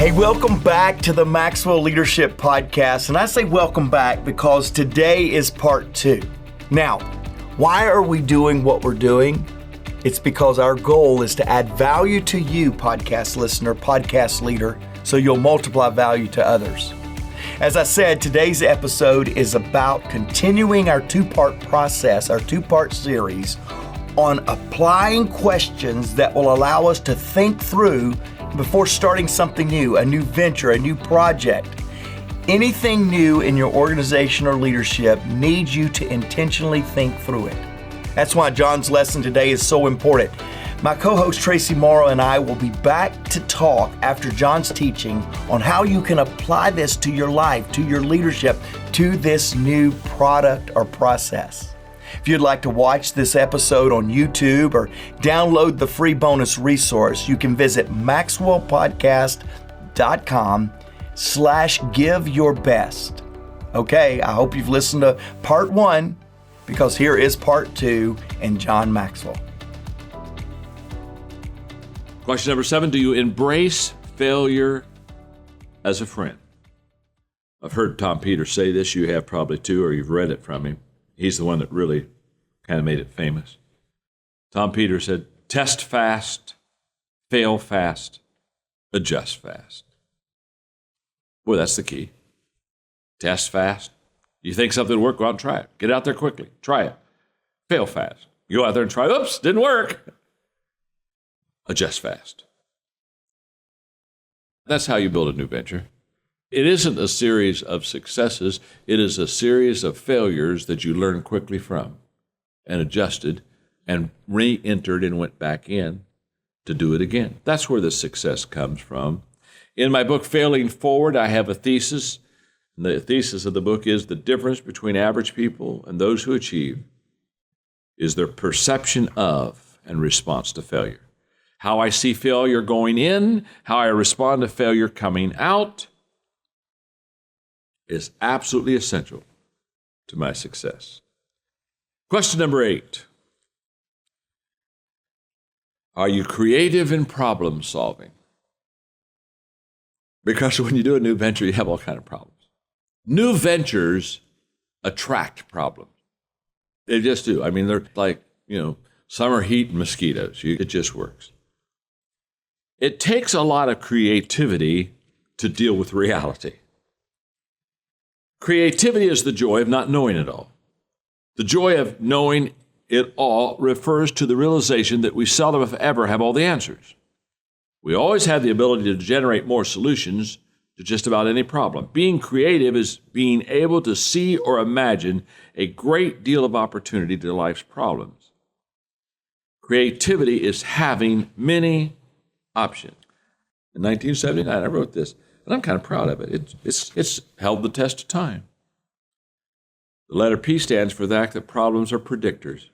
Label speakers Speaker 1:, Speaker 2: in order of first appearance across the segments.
Speaker 1: Hey, welcome back to the Maxwell Leadership Podcast. And I say welcome back because today is part 2. Now, why are we doing what we're doing? It's because our goal is to add value to you, podcast listener, podcast leader, so you'll multiply value to others. As I said, today's episode is about continuing our 2-part process, our 2-part series on applying questions that will allow us to think through before starting something new, a new venture, a new project. Anything new in your organization or leadership needs you to intentionally think through it. That's why John's lesson today is so important. My co-host Traci Morrow and I will be back to talk after John's teaching on how you can apply this to your life, to your leadership, to this new product or process. If you'd like to watch this episode on YouTube or download the free bonus resource, you can visit maxwellpodcast.com/giveyourbest. Okay, I hope you've listened to part 1 because here is part 2 and John Maxwell.
Speaker 2: Question number 7, do you embrace failure as a friend? I've heard Tom Peters say this, you have probably too, or you've read it from him. He's the one that really kind of made it famous. Tom Peters said, test fast, fail fast, adjust fast. Boy, that's the key. Test fast. You think something will work, go out and try it. Get out there quickly, try it. Fail fast. You go out there and try, oops, didn't work. Adjust fast. That's how you build a new venture. It isn't a series of successes. It is a series of failures that you learn quickly from and adjusted and re-entered and went back in to do it again. That's where the success comes from. In my book, Failing Forward, I have a thesis. And the thesis of the book is the difference between average people and those who achieve is their perception of and response to failure. How I see failure going in, how I respond to failure coming out, is absolutely essential to my success. Question number 8. Are you creative in problem solving? Because when you do a new venture, you have all kinds of problems. New ventures attract problems. They just do. I mean, they're like, summer heat and mosquitoes. It just works. It takes a lot of creativity to deal with reality. Creativity is the joy of not knowing it all. The joy of knowing it all refers to the realization that we seldom, if ever, have all the answers. We always have the ability to generate more solutions to just about any problem. Being creative is being able to see or imagine a great deal of opportunity to life's problems. Creativity is having many options. In 1979, I wrote this. And I'm kind of proud of it. It's held the test of time. The letter P stands for the fact that problems are predictors.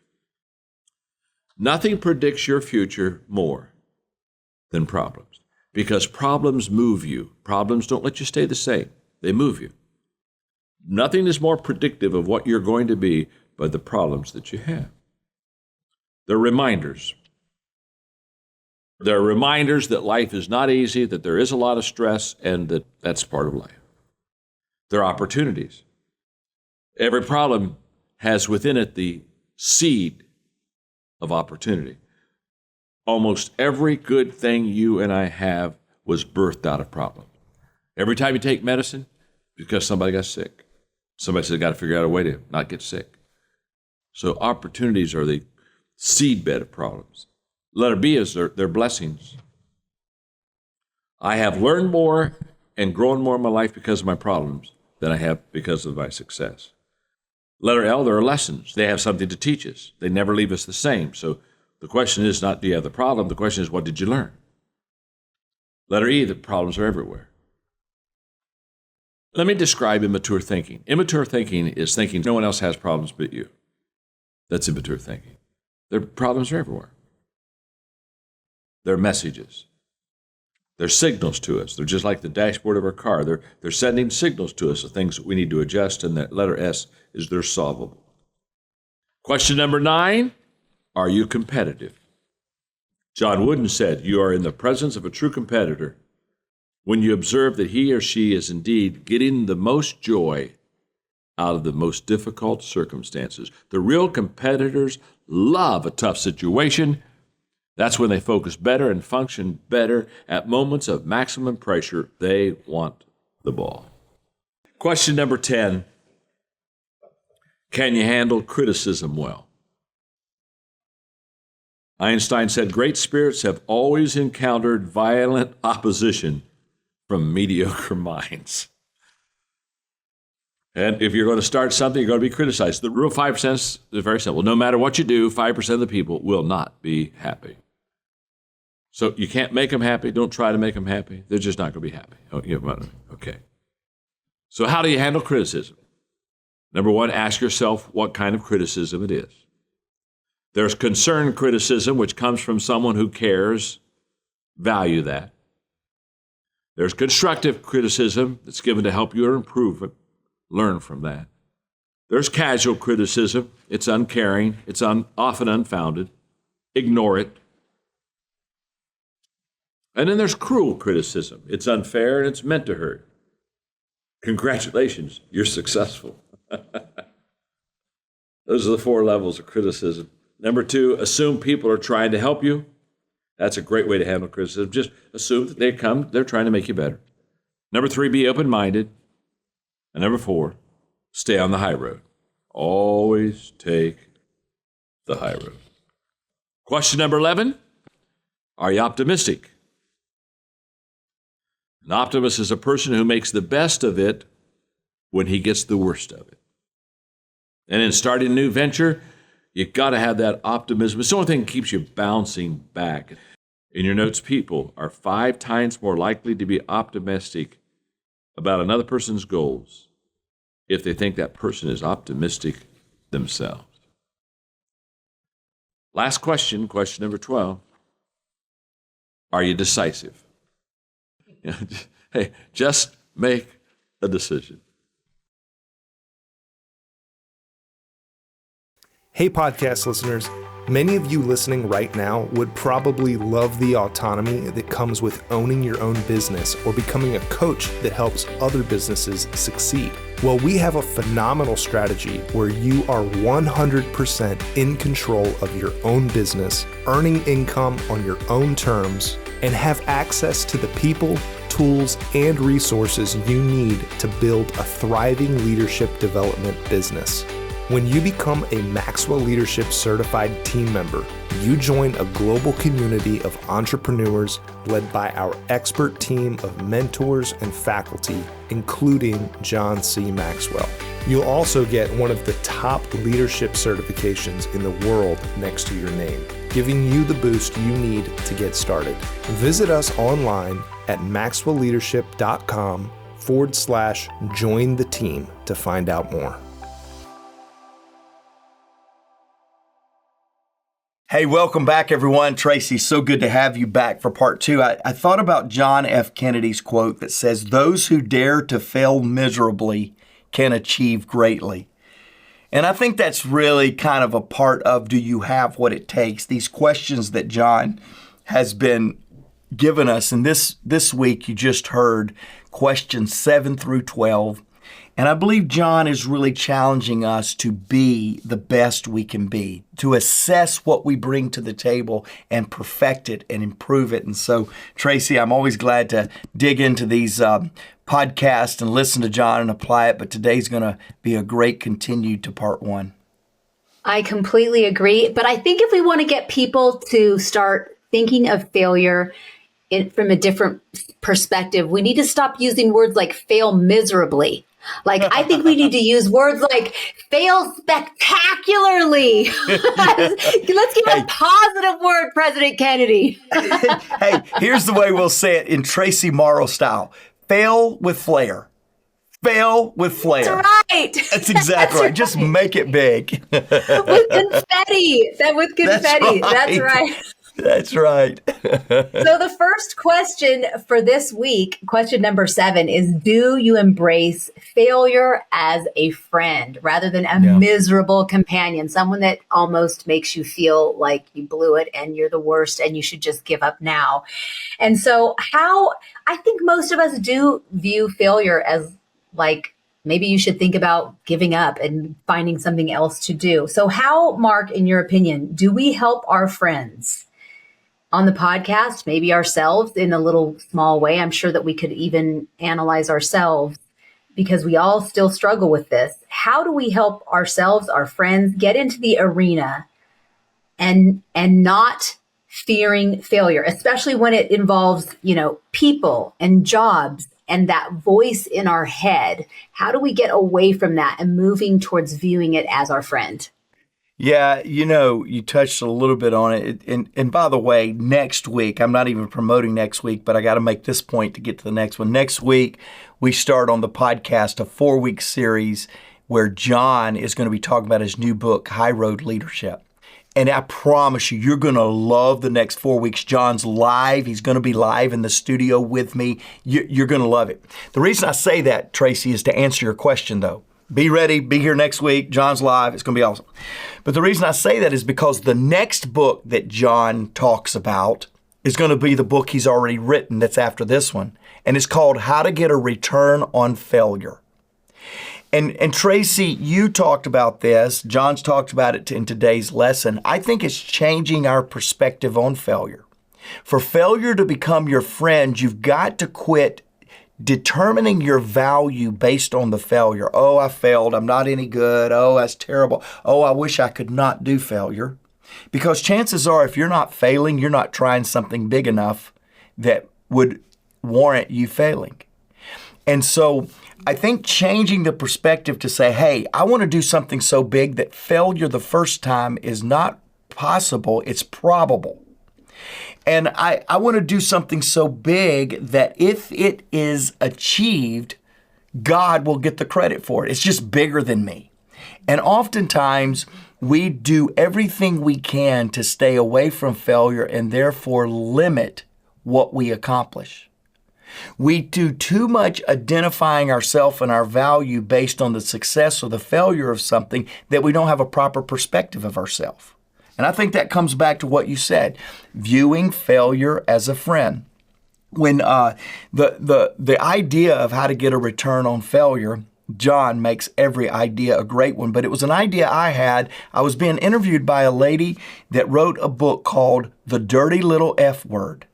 Speaker 2: Nothing predicts your future more than problems because problems move you. Problems don't let you stay the same. They move you. Nothing is more predictive of what you're going to be by the problems that you have. They're reminders. There are reminders that life is not easy, that there is a lot of stress, and that's part of life. There are opportunities. Every problem has within it the seed of opportunity. Almost every good thing you and I have was birthed out of problems. Every time you take medicine, because somebody got sick. Somebody said, got to figure out a way to not get sick. So opportunities are the seedbed of problems. Letter B is their blessings. I have learned more and grown more in my life because of my problems than I have because of my success. Letter L, there are lessons. They have something to teach us. They never leave us the same. So the question is not, do you have the problem? The question is, what did you learn? Letter E, the problems are everywhere. Let me describe immature thinking. Immature thinking is thinking no one else has problems but you. That's immature thinking. Their problems are everywhere. They're messages. They're signals to us. They're just like the dashboard of our car. They're sending signals to us of things that we need to adjust, and that letter S is they're solvable. Question number 9, are you competitive? John Wooden said, you are in the presence of a true competitor when you observe that he or she is indeed getting the most joy out of the most difficult circumstances. The real competitors love a tough situation. That's when they focus better and function better. At moments of maximum pressure, they want the ball. Question number 10. Can you handle criticism well? Einstein said, great spirits have always encountered violent opposition from mediocre minds. And if you're going to start something, you're going to be criticized. The rule of 5% is very simple. No matter what you do, 5% of the people will not be happy. So you can't make them happy. Don't try to make them happy. They're just not going to be happy. Okay. So how do you handle criticism? Number one, ask yourself what kind of criticism it is. There's concerned criticism, which comes from someone who cares. Value that. There's constructive criticism that's given to help you or improve it. Learn from that. There's casual criticism. It's uncaring. It's often unfounded. Ignore it. And then there's cruel criticism. It's unfair and it's meant to hurt. Congratulations, you're successful. Those are the 4 levels of criticism. Number 2, assume people are trying to help you. That's a great way to handle criticism. Just assume that they're trying to make you better. Number 3, be open-minded. And number 4, stay on the high road. Always take the high road. Question number 11, are you optimistic? An optimist is a person who makes the best of it when he gets the worst of it. And in starting a new venture, you've got to have that optimism. It's the only thing that keeps you bouncing back. In your notes, people are 5 times more likely to be optimistic about another person's goals if they think that person is optimistic themselves. Last question, question number 12. Are you decisive? Hey, just make a decision.
Speaker 3: Hey, podcast listeners. Many of you listening right now would probably love the autonomy that comes with owning your own business or becoming a coach that helps other businesses succeed. Well, we have a phenomenal strategy where you are 100% in control of your own business, earning income on your own terms, and have access to the people, tools, and resources you need to build a thriving leadership development business. When you become a Maxwell Leadership certified team member, you join a global community of entrepreneurs led by our expert team of mentors and faculty, including John C. Maxwell. You'll also get one of the top leadership certifications in the world next to your name, giving you the boost you need to get started. Visit us online at maxwellleadership.com/join the team to find out more.
Speaker 1: Hey, welcome back, everyone. Tracy, so good to have you back for part 2. I thought about John F. Kennedy's quote that says, "Those who dare to fail miserably can achieve greatly." And I think that's really kind of a part of, do you have what it takes? These questions that John has been given us. And this week, you just heard questions 7 through 12. And I believe John is really challenging us to be the best we can be, to assess what we bring to the table and perfect it and improve it. And so, Tracy, I'm always glad to dig into these podcasts and listen to John and apply it. But today's going to be a great continued to part 1.
Speaker 4: I completely agree. But I think if we want to get people to start thinking of failure from a different perspective, we need to stop using words like fail miserably. Like, I think we need to use words like fail spectacularly. Let's give a positive word, President Kennedy.
Speaker 1: Hey, here's the way we'll say it in Traci Morrow style. Fail with flair. Fail with flair.
Speaker 4: That's right.
Speaker 1: That's exactly right. Just make it big.
Speaker 4: With confetti. With confetti. That's right.
Speaker 1: That's right.
Speaker 4: So the first question for this week, question number 7, is do you embrace failure as a friend rather than a miserable companion, someone that almost makes you feel like you blew it and you're the worst and you should just give up now? And so I think most of us do view failure as like, maybe you should think about giving up and finding something else to do. So how, Mark, in your opinion, do we help our friends on the podcast, maybe ourselves in a little small way? I'm sure that we could even analyze ourselves because we all still struggle with this. How do we help ourselves, our friends, get into the arena and not fearing failure, especially when it involves, people and jobs and that voice in our head? How do we get away from that and moving towards viewing it as our friend?
Speaker 1: Yeah, you touched a little bit on it. And by the way, next week, I'm not even promoting next week, but I got to make this point to get to the next one. Next week, we start on the podcast a 4-week series where John is going to be talking about his new book, High Road Leadership. And I promise you, you're going to love the next 4 weeks. John's live. He's going to be live in the studio with me. You're going to love it. The reason I say that, Tracy, is to answer your question, though. Be ready. Be here next week. John's live. It's going to be awesome. But the reason I say that is because the next book that John talks about is going to be the book he's already written that's after this one. And it's called How to Get a Return on Failure. And Tracy, you talked about this. John's talked about it in today's lesson. I think it's changing our perspective on failure. For failure to become your friend, you've got to quit determining your value based on the failure. Oh, I failed. I'm not any good. Oh, that's terrible. Oh, I wish I could not do failure. Because chances are, if you're not failing, you're not trying something big enough that would warrant you failing. And so I think changing the perspective to say, hey, I want to do something so big that failure the first time is not possible, it's probable. And I want to do something so big that if it is achieved, God will get the credit for it. It's just bigger than me. And oftentimes we do everything we can to stay away from failure and therefore limit what we accomplish. We do too much identifying ourselves and our value based on the success or the failure of something that we don't have a proper perspective of ourselves. And I think that comes back to what you said, viewing failure as a friend. When the idea of how to get a return on failure, John makes every idea a great one, but it was an idea I had. I was being interviewed by a lady that wrote a book called The Dirty Little F Word.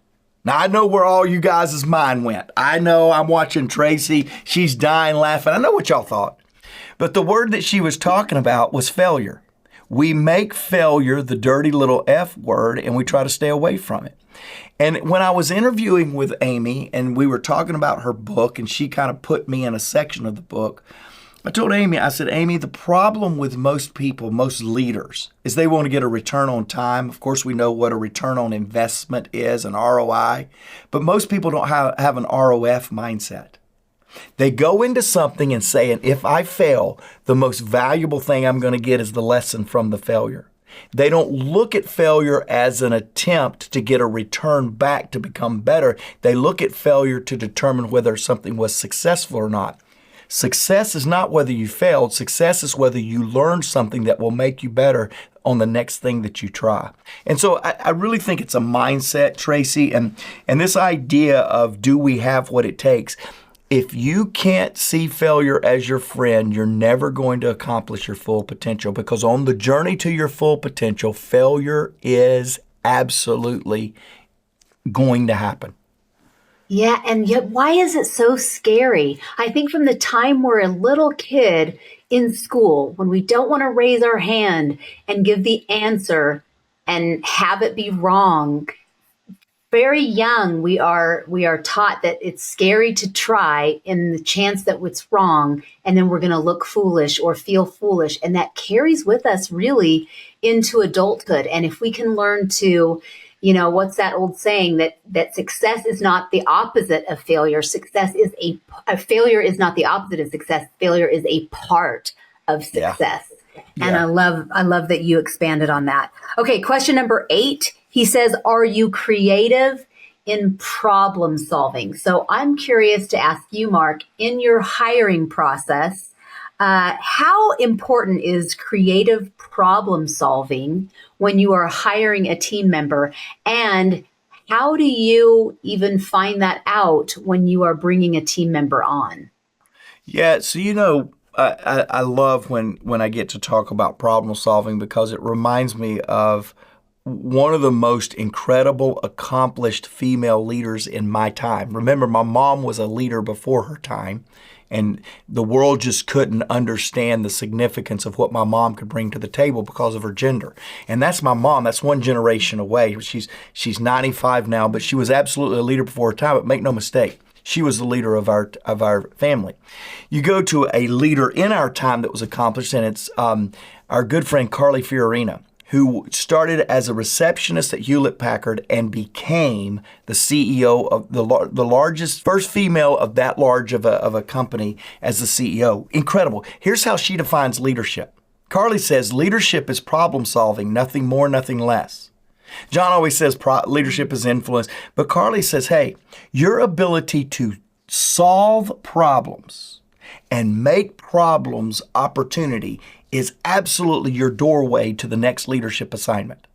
Speaker 1: Now, I know where all you guys' mind went. I know I'm watching Tracy. She's dying laughing. I know what y'all thought. But the word that she was talking about was failure. We make failure the dirty little F word, and we try to stay away from it. And when I was interviewing with Amy, and we were talking about her book, and she kind of put me in a section of the book, I told Amy, I said, Amy, the problem with most people, most leaders, is they want to get a return on time. Of course, we know what a return on investment is, an ROI, but most people don't have an ROF mindset. They go into something and saying, if I fail, the most valuable thing I'm going to get is the lesson from the failure. They don't look at failure as an attempt to get a return back to become better. They look at failure to determine whether something was successful or not. Success is not whether you failed. Success is whether you learned something that will make you better on the next thing that you try. And so I really think it's a mindset, Tracy, and this idea of do we have what it takes? If you can't see failure as your friend, you're never going to accomplish your full potential, because on the journey to your full potential, failure is absolutely going to happen.
Speaker 4: Yeah, and yet why is it so scary? I think from the time we're a little kid in school, when we don't want to raise our hand and give the answer and have it be wrong, very young, we are taught that it's scary to try in the chance that it's wrong, and then we're going to look foolish or feel foolish. And that carries with us really into adulthood. And if we can learn to, what's that old saying that success is not the opposite of failure. Failure is not the opposite of success. Failure is a part of success. Yeah. And I love that you expanded on that. Okay, question number 8 He says, are you creative in problem solving? So I'm curious to ask you, Mark, in your hiring process, how important is creative problem solving when you are hiring a team member? And how do you even find that out when you are bringing a team member on?
Speaker 1: Yeah, so I love when I get to talk about problem solving because it reminds me of one of the most incredible, accomplished female leaders in my time. Remember, my mom was a leader before her time, and the world just couldn't understand the significance of what my mom could bring to the table because of her gender. And that's my mom. That's one generation away. She's 95 now, but she was absolutely a leader before her time. But make no mistake, she was the leader of our family. You go to a leader in our time that was accomplished, and it's our good friend Carly Fiorina, who started as a receptionist at Hewlett-Packard and became the CEO of the largest, first female of that large of a company as the CEO. Incredible. Here's how she defines leadership. Carly says, leadership is problem solving, nothing more, nothing less. John always says leadership is influence, but Carly says, hey, your ability to solve problems and make problems opportunity is absolutely your doorway to the next leadership assignment.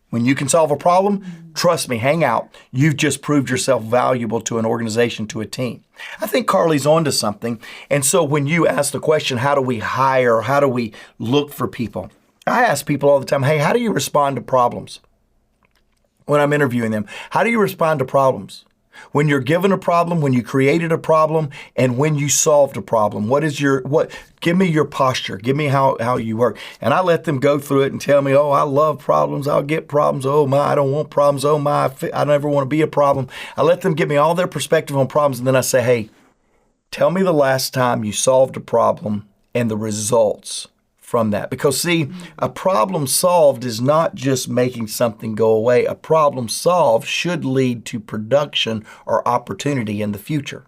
Speaker 1: When you can solve a problem, trust me, hang out. You've just proved yourself valuable to an organization, to a team. I think Carly's onto something. And so when you ask the question, how do we hire? How do we look for people? I ask people all the time, hey, how do you respond to problems? When I'm interviewing them, how do you respond to problems? When you're given a problem, when you created a problem, and when you solved a problem, give me your posture, give me how you work. And I let them go through it and tell me, oh, I love problems, I'll get problems, oh my, I don't want problems, oh my, I never want to be a problem. I let them give me all their perspective on problems, and then I say, hey, tell me the last time you solved a problem and the results from that. Because see, a problem solved is not just making something go away. A problem solved should lead to production or opportunity in the future.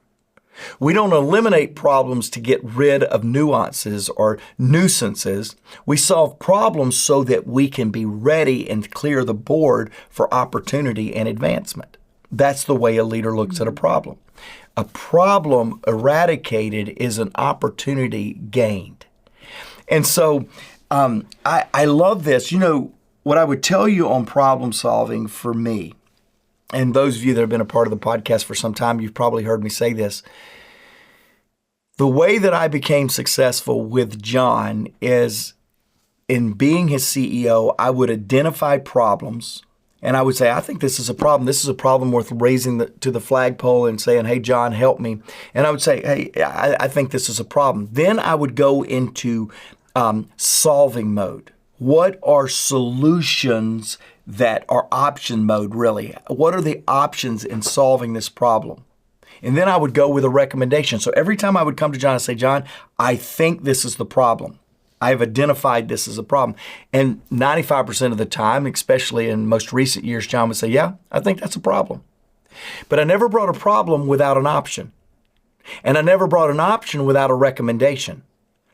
Speaker 1: We don't eliminate problems to get rid of nuances or nuisances. We solve problems so that we can be ready and clear the board for opportunity and advancement. That's the way a leader looks at a problem. A problem eradicated is an opportunity gained. And so I love this. You know, what I would tell you on problem solving for me, and those of you that have been a part of the podcast for some time, you've probably heard me say this. The way that I became successful with John is in being his CEO, I would identify problems. And I would say, I think this is a problem. This is a problem worth raising to the flagpole and saying, hey, John, help me. And I would say, hey, I think this is a problem. Then I would go into solving mode. What are solutions that are option mode, really? What are the options in solving this problem? And then I would go with a recommendation. So every time I would come to John and say, John, I think this is the problem. I've identified this as a problem. And 95% of the time, especially in most recent years, John would say, yeah, I think that's a problem. But I never brought a problem without an option. And I never brought an option without a recommendation.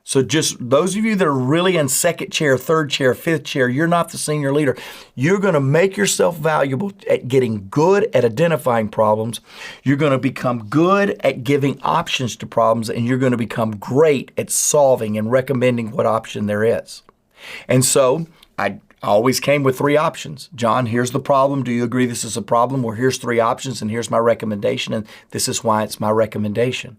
Speaker 1: So just those of you that are really in second chair, third chair, fifth chair, you're not the senior leader. You're going to make yourself valuable at getting good at identifying problems. You're going to become good at giving options to problems, and you're going to become great at solving and recommending what option there is. And so I always came with three options. John, here's the problem. Do you agree this is a problem? Well, here's three options, and here's my recommendation, and this is why it's my recommendation.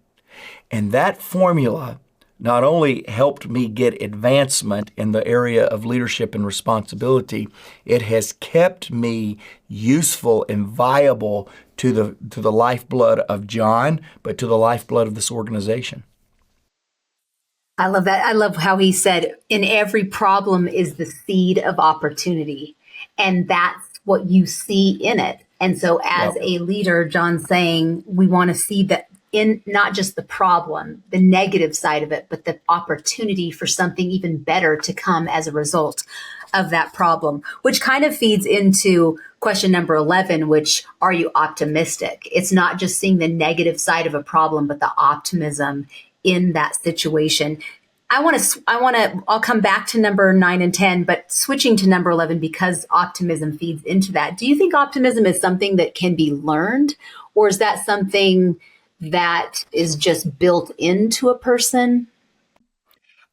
Speaker 1: And that formula not only helped me get advancement in the area of leadership and responsibility, it has kept me useful and viable to the lifeblood of John, but to the lifeblood of this organization.
Speaker 4: I love that. I love how he said, in every problem is the seed of opportunity. And that's what you see in it. And so as a leader, John's saying, we want to see that in not just the problem, the negative side of it, but the opportunity for something even better to come as a result of that problem, which kind of feeds into question number 11, which are you optimistic? It's not just seeing the negative side of a problem, but the optimism in that situation. I'll come back to number 9 and 10, but switching to number 11 because optimism feeds into that. Do you think optimism is something that can be learned, or is that something that is just built into a person?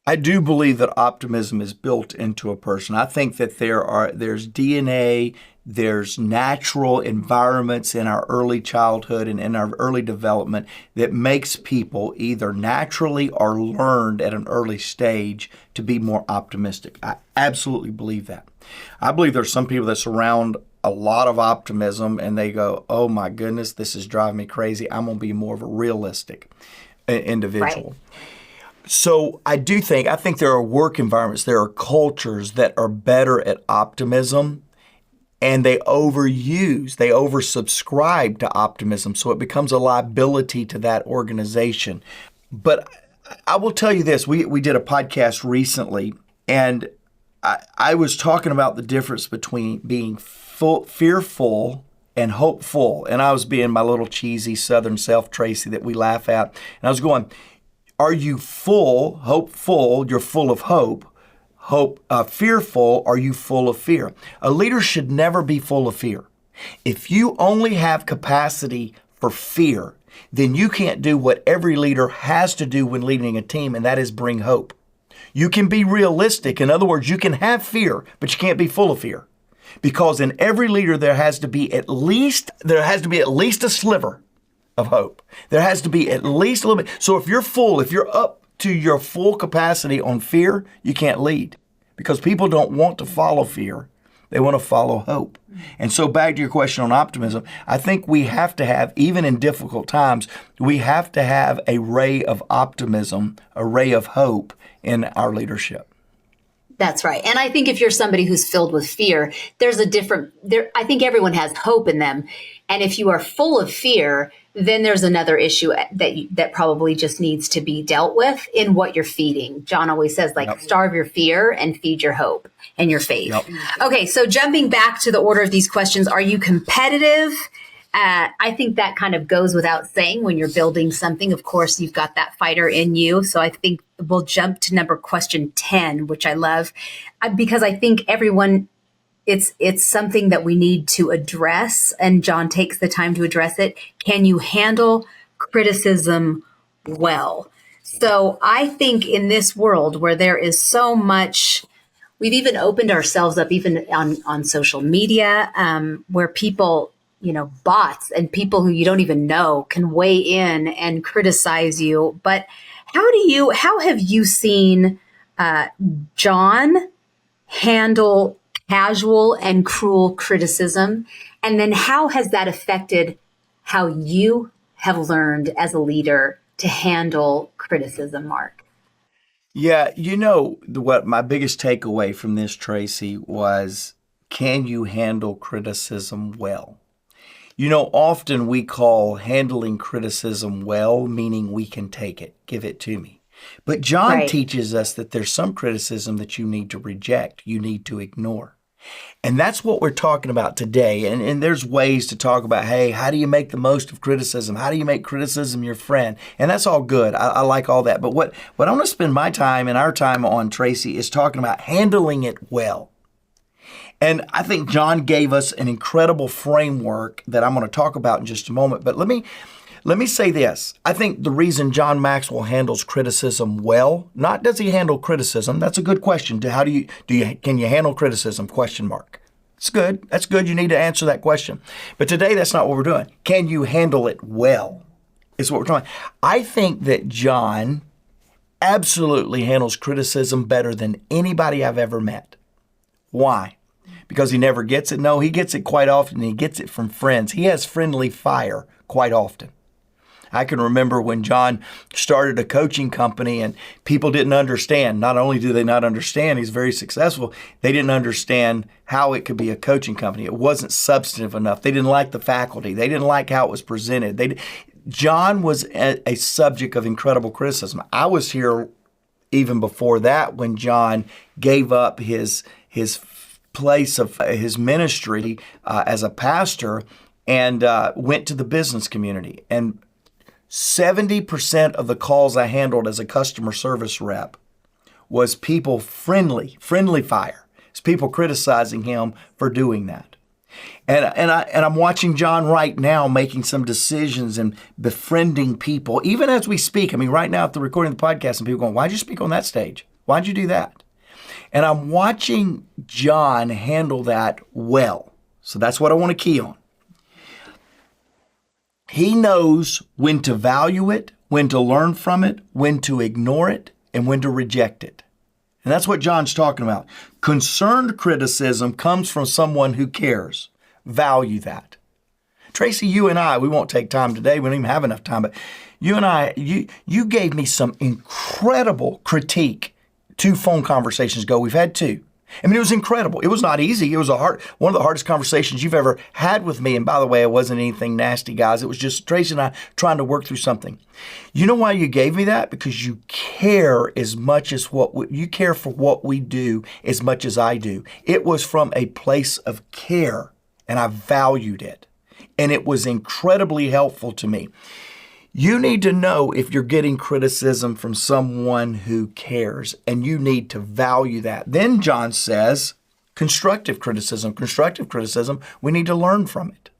Speaker 1: I do believe that optimism is built into a person. I think that there's DNA, there's natural environments in our early childhood and in our early development that makes people either naturally or learned at an early stage to be more optimistic. I absolutely believe that. I believe there's some people that surround a lot of optimism and they go, oh my goodness, this is driving me crazy. I'm going to be more of a realistic individual. Right. So I think there are work environments, there are cultures that are better at optimism, and they oversubscribe to optimism, so it becomes a liability to that organization. But I will tell you this, we did a podcast recently, and I was talking about the difference between being fearful and hopeful, and I was being my little cheesy Southern self, Tracy, that we laugh at, and I was going, are you hopeful, you're full of hope, fearful, are you full of fear? A leader should never be full of fear. If you only have capacity for fear, then you can't do what every leader has to do when leading a team, and that is bring hope. You can be realistic. In other words, you can have fear, but you can't be full of fear. Because in every leader, there has to be at least a sliver of hope. There has to be at least a little bit. So if you're up to your full capacity on fear, you can't lead, because people don't want to follow fear. They want to follow hope. And so back to your question on optimism, I think we have to have, even in difficult times, we have to have a ray of optimism, a ray of hope in our leadership.
Speaker 4: That's right. And I think if you're somebody who's filled with fear, I think everyone has hope in them. And if you are full of fear, then there's another issue that probably just needs to be dealt with in what you're feeding. John always says, starve your fear and feed your hope and your faith. Yep. Okay, so jumping back to the order of these questions, are you competitive? I think that kind of goes without saying when you're building something. Of course, you've got that fighter in you. So I think we'll jump to question 10, which I love, because I think everyone, it's something that we need to address, and John takes the time to address it. Can you handle criticism well? So I think in this world where there is so much, we've even opened ourselves up even on social media, where people, bots and people who you don't even know can weigh in and criticize you. But how have you seen John handle casual and cruel criticism? And then how has that affected how you have learned as a leader to handle criticism, Mark?
Speaker 1: Yeah, what my biggest takeaway from this, Tracy, was, can you handle criticism well? Often we call handling criticism well, meaning we can take it, give it to me. But John teaches us that there's some criticism that you need to reject, you need to ignore. And that's what we're talking about today. And there's ways to talk about, hey, how do you make the most of criticism? How do you make criticism your friend? And that's all good. I like all that. But what I want to spend my time and our time on, Tracy, is talking about handling it well. And I think John gave us an incredible framework that I'm going to talk about in just a moment. But let me say this. I think the reason John Maxwell handles criticism well, not does he handle criticism. That's a good question. Can you handle criticism? ? It's good. That's good. You need to answer that question. But today, that's not what we're doing. Can you handle it well? Is what we're talking. I think that John absolutely handles criticism better than anybody I've ever met. Why? Because he never gets it? No, he gets it quite often. He gets it from friends. He has friendly fire quite often. I can remember when John started a coaching company and people didn't understand. Not only do they not understand, he's very successful, they didn't understand how it could be a coaching company. It wasn't substantive enough. They didn't like the faculty. They didn't like how it was presented. John was a subject of incredible criticism. I was here even before that when John gave up his place of his ministry as a pastor and went to the business community. And 70% of the calls I handled as a customer service rep was people friendly fire. It's people criticizing him for doing that. And I'm watching John right now making some decisions and befriending people, even as we speak. I mean, right now at the recording of the podcast, and people going, why'd you speak on that stage? Why'd you do that? And I'm watching John handle that well. So that's what I want to key on. He knows when to value it, when to learn from it, when to ignore it, and when to reject it. And that's what John's talking about. Concerned criticism comes from someone who cares. Value that. Tracy, you and I, we won't take time today. We don't even have enough time, but you and I, you gave me some incredible critique 2 phone conversations ago. We've had 2. I mean, it was incredible. It was not easy. It was one of the hardest conversations you've ever had with me. And by the way, it wasn't anything nasty, guys. It was just Tracy and I trying to work through something. You know why you gave me that? Because you care as much as you care for what we do as much as I do. It was from a place of care, and I valued it. And it was incredibly helpful to me. You need to know if you're getting criticism from someone who cares, and you need to value that. Then John says, constructive criticism. Constructive criticism, we need to learn from it.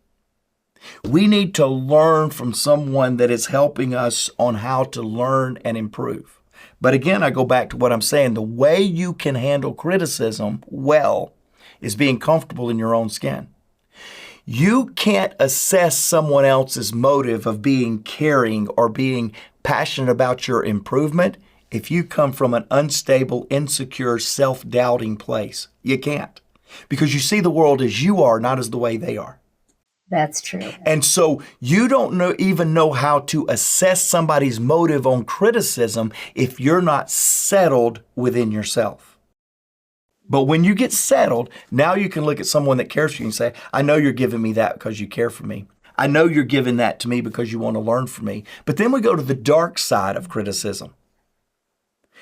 Speaker 1: We need to learn from someone that is helping us on how to learn and improve. But again, I go back to what I'm saying. The way you can handle criticism well is being comfortable in your own skin. You can't assess someone else's motive of being caring or being passionate about your improvement if you come from an unstable, insecure, self-doubting place. You can't. Because you see the world as you are, not as the way they are.
Speaker 4: That's true.
Speaker 1: And so you don't even know how to assess somebody's motive on criticism if you're not settled within yourself. But when you get settled, now you can look at someone that cares for you and say, I know you're giving me that because you care for me. I know you're giving that to me because you want to learn from me. But then we go to the dark side of criticism.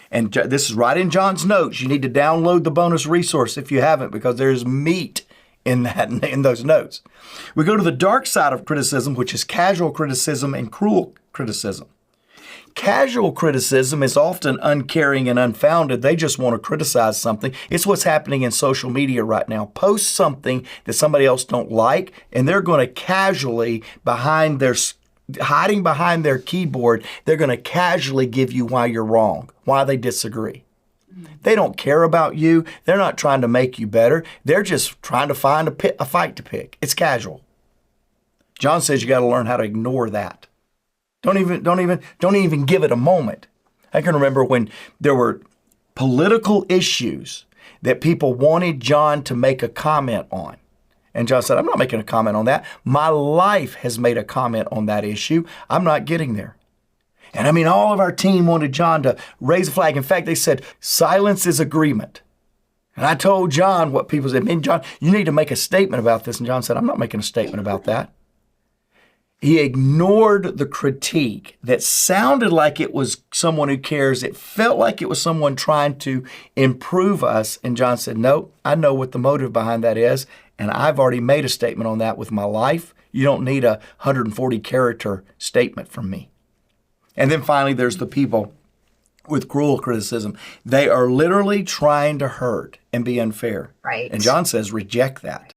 Speaker 1: And this is right in John's notes. You need to download the bonus resource if you haven't, because there's meat in those notes. We go to the dark side of criticism, which is casual criticism and cruel criticism. Casual criticism is often uncaring and unfounded. They just want to criticize something. It's what's happening in social media right now. Post something that somebody else don't like, and they're going to casually, hiding behind their keyboard, they're going to casually give you why you're wrong, why they disagree. They don't care about you. They're not trying to make you better. They're just trying to find a fight to pick. It's casual. John says you got to learn how to ignore that. Don't even give it a moment. I can remember when there were political issues that people wanted John to make a comment on. And John said, I'm not making a comment on that. My life has made a comment on that issue. I'm not getting there. And I mean, all of our team wanted John to raise a flag. In fact, they said, silence is agreement. And I told John what people said, man, John, you need to make a statement about this. And John said, I'm not making a statement about that. He ignored the critique that sounded like it was someone who cares. It felt like it was someone trying to improve us. And John said, no, I know what the motive behind that is. And I've already made a statement on that with my life. You don't need a 140 character statement from me. And then finally, there's the people with cruel criticism. They are literally trying to hurt and be unfair.
Speaker 4: Right.
Speaker 1: And John says, reject that.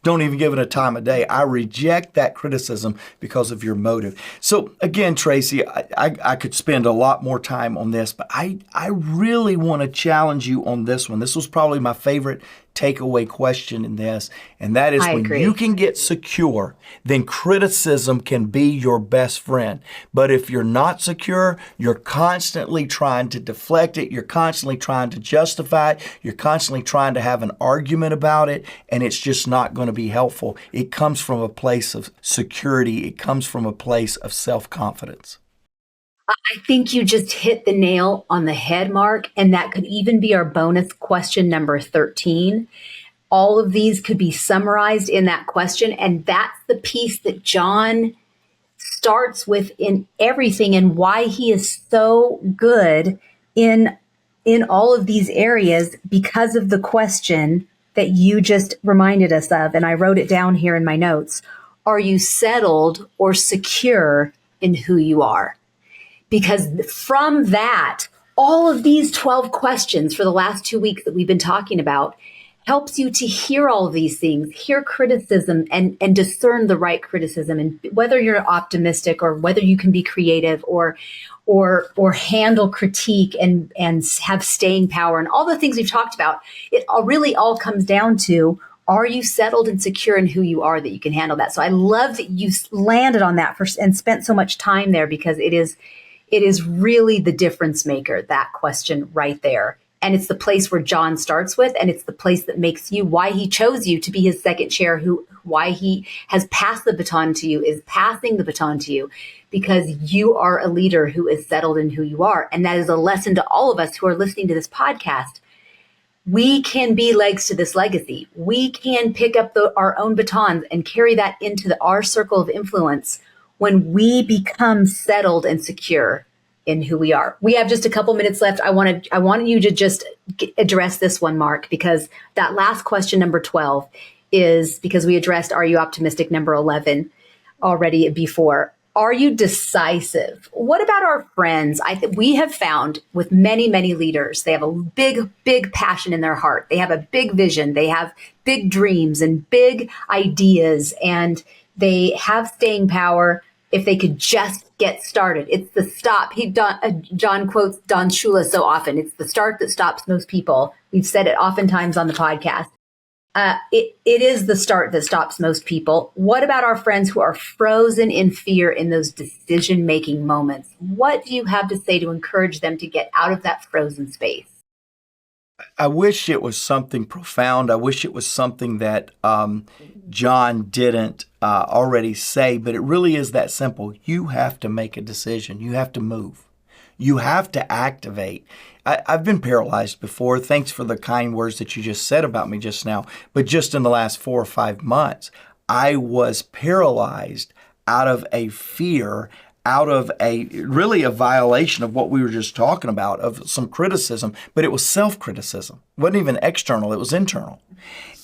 Speaker 1: Don't even give it a time of day. I reject that criticism because of your motive. So again, Tracy, I could spend a lot more time on this, but I really want to challenge you on this one. This was probably my favorite takeaway question in this, and that is when you can get secure, then criticism can be your best friend. But if you're not secure, you're constantly trying to deflect it, you're constantly trying to justify it, you're constantly trying to have an argument about it, and it's just not going to be helpful. It comes from a place of security. It comes from a place of self-confidence.
Speaker 4: I think you just hit the nail on the head, Mark, and that could even be our bonus question number 13. All of these could be summarized in that question, and that's the piece that John starts with in everything and why he is so good in all of these areas because of the question that you just reminded us of, and I wrote it down here in my notes. Are you settled or secure in who you are? Because from that, all of these 12 questions for the last 2 weeks that we've been talking about helps you to hear all of these things, hear criticism and discern the right criticism, and whether you're optimistic or whether you can be creative or handle critique and have staying power and all the things we've talked about. It really all comes down to, are you settled and secure in who you are that you can handle that? So I love that you landed on that first and spent so much time there, because it is really the difference maker, that question right there. And it's the place where John starts with, and it's the place that makes you, why he chose you to be his second chair, why he has passed the baton to you, is passing the baton to you, because you are a leader who is settled in who you are. And that is a lesson to all of us who are listening to this podcast. We can be legs to this legacy. We can pick up our own batons and carry that into our circle of influence when we become settled and secure in who we are. We have just a couple minutes left. I want you to just address this one, Mark, because that last question, number 12, is because we addressed, are you optimistic, number 11 already before. Are you decisive? What about our friends? We have found with many, many leaders, they have a big, big passion in their heart. They have a big vision. They have big dreams and big ideas, and they have staying power if they could just get started. It's the stop. John quotes Don Shula so often. It's the start that stops most people. We've said it oftentimes on the podcast. It is the start that stops most people. What about our friends who are frozen in fear in those decision-making moments? What do you have to say to encourage them to get out of that frozen space?
Speaker 1: I wish it was something profound. I wish it was something that John didn't already say, but it really is that simple. You have to make a decision. You have to move. You have to activate. I've been paralyzed before. Thanks for the kind words that you just said about me just now. But just in the last 4 or 5 months, I was paralyzed out of a fear, out of a violation of what we were just talking about, of some criticism, but it was self-criticism. It wasn't even external, it was internal.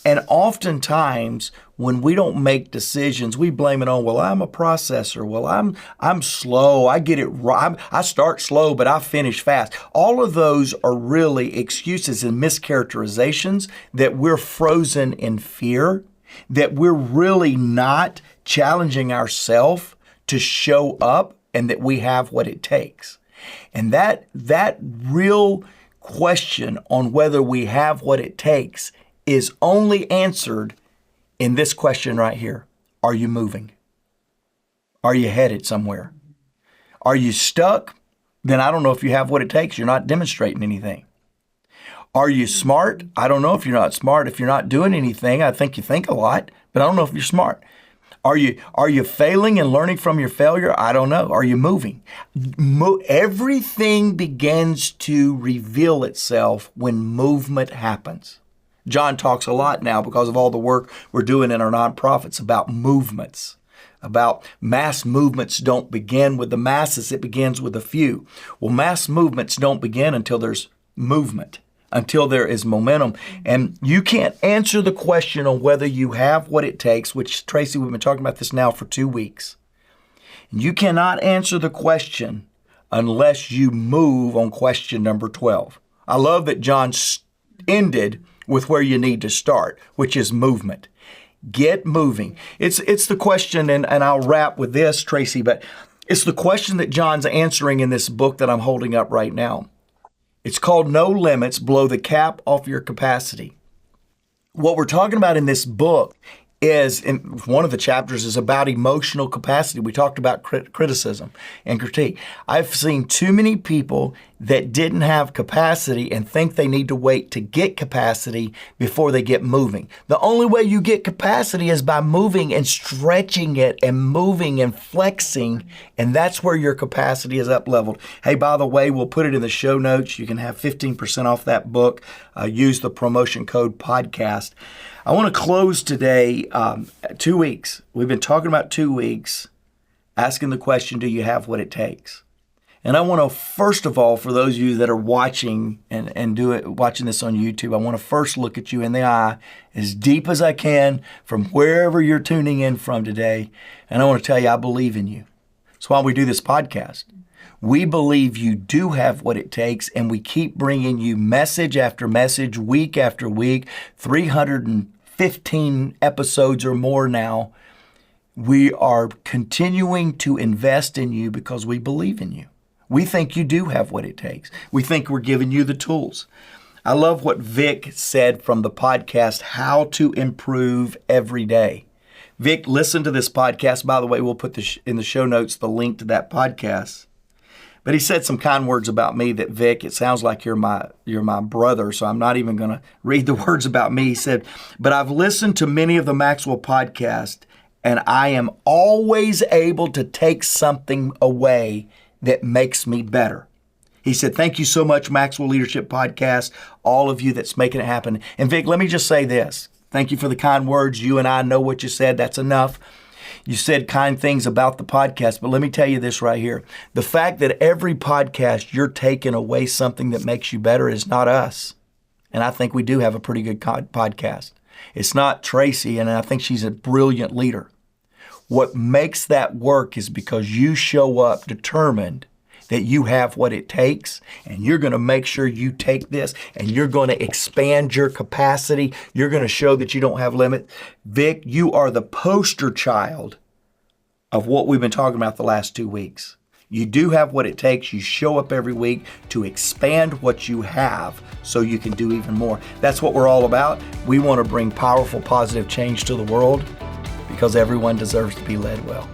Speaker 1: And oftentimes when we don't make decisions, we blame it on, well, I'm a processor. Well, I'm slow. I get it right. I start slow, but I finish fast. All of those are really excuses and mischaracterizations that we're frozen in fear, that we're really not challenging ourselves to show up and that we have what it takes. And that real question on whether we have what it takes is only answered in this question right here. Are you moving? Are you headed somewhere? Are you stuck? Then I don't know if you have what it takes. You're not demonstrating anything. Are you smart? I don't know if you're not smart. If you're not doing anything, I think you think a lot, but I don't know if you're smart. Are you failing and learning from your failure? I don't know. Are you moving? Everything begins to reveal itself when movement happens. John talks a lot now, because of all the work we're doing in our nonprofits, about movements, about mass movements don't begin with the masses, it begins with a few. Well, mass movements don't begin until there's movement, until there is momentum. And you can't answer the question on whether you have what it takes, which, Tracy, we've been talking about this now for 2 weeks. You cannot answer the question unless you move on question number 12. I love that John ended with where you need to start, which is movement. Get moving. It's the question, and I'll wrap with this, Tracy, but it's the question that John's answering in this book that I'm holding up right now. It's called No Limits, Blow the Cap Off Your Capacity. What we're talking about in this book is, in one of the chapters is about emotional capacity. We talked about criticism and critique. I've seen too many people that didn't have capacity and think they need to wait to get capacity before they get moving. The only way you get capacity is by moving and stretching it and moving and flexing, and that's where your capacity is up leveled. Hey, by the way, we'll put it in the show notes. You can have 15% off that book. Use the promotion code podcast. I want to close today 2 weeks. We've been talking about 2 weeks, asking the question, do you have what it takes? And I want to, first of all, for those of you that are watching watching this on YouTube, I want to first look at you in the eye as deep as I can from wherever you're tuning in from today. And I want to tell you, I believe in you. That's why we do this podcast. We believe you do have what it takes, and we keep bringing you message after message, week after week, 315 episodes or more now. We are continuing to invest in you because we believe in you. We think you do have what it takes. We think we're giving you the tools. I love what Vic said from the podcast, How to Improve Every Day. Vic, listen to this podcast. By the way, we'll put in the show notes the link to that podcast. But he said some kind words about me that, Vic, it sounds like you're my brother, so I'm not even going to read the words about me. He said, but I've listened to many of the Maxwell podcasts, and I am always able to take something away that makes me better. He said, thank you so much, Maxwell Leadership Podcast, all of you that's making it happen. And Vic, let me just say this. Thank you for the kind words. You and I know what you said. That's enough. You said kind things about the podcast, but let me tell you this right here. The fact that every podcast you're taking away something that makes you better is not us. And I think we do have a pretty good podcast. It's not Tracy, and I think she's a brilliant leader. What makes that work is because you show up determined that you have what it takes, and you're going to make sure you take this, and you're going to expand your capacity. You're going to show that you don't have limit. Vic, you are the poster child of what we've been talking about the last 2 weeks. You do have what it takes. You show up every week to expand what you have so you can do even more. That's what we're all about. We want to bring powerful, positive change to the world because everyone deserves to be led well.